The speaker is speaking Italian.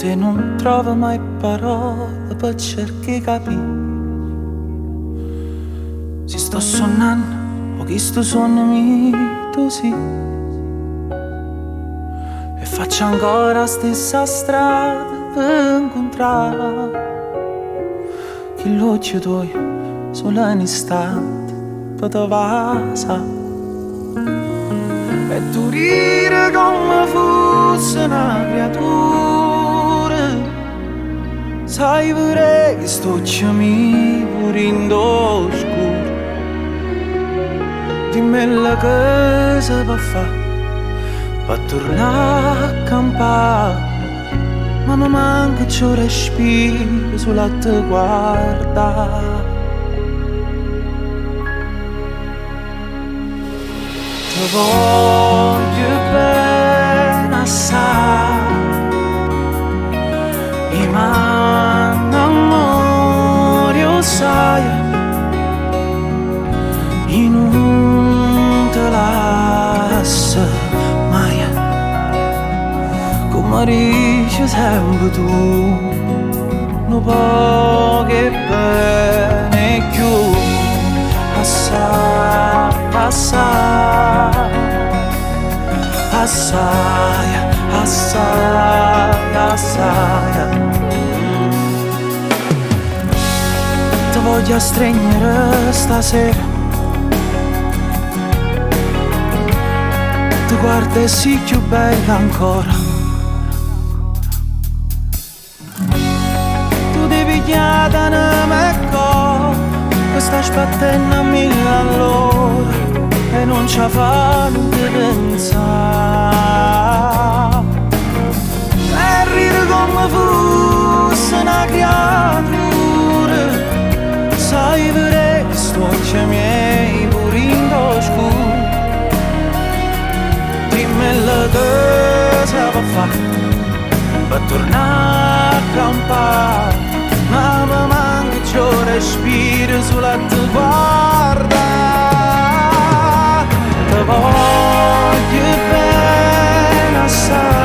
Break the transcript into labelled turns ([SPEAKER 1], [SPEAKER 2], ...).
[SPEAKER 1] volte non trovo mai parole per cercare di capire se sto sonnando o chi sto sonno mio sì. E faccio ancora la stessa strada per incontrare chi l'occhio tuo solo un istante per te vasa. E tu ride come fosse una creatura, sai pure che sto mio pure in oscuro. Dimmi la cosa per fare per tornare a campare, ma mi manca il respiro sulla te guarda. Ti voglio bene assai, mi m'annamoro sai, e non te lascio mai, come dici sempre tu, non può che bene più assai, assai, assai, assai, assai. Ti voglio stringere stasera, ti guarda e sei più bella ancora. Tu devi chiedere che sta aspettando a mille all'ora e non ci fanno di pensare. E ride come fosse una creatura, sai pure che sto occhi miei pure in oscuro. Dimmi la cosa per fare per tornare a campare, ma mi manca il respiro sulla tua guarda. Ti voglio bene assai,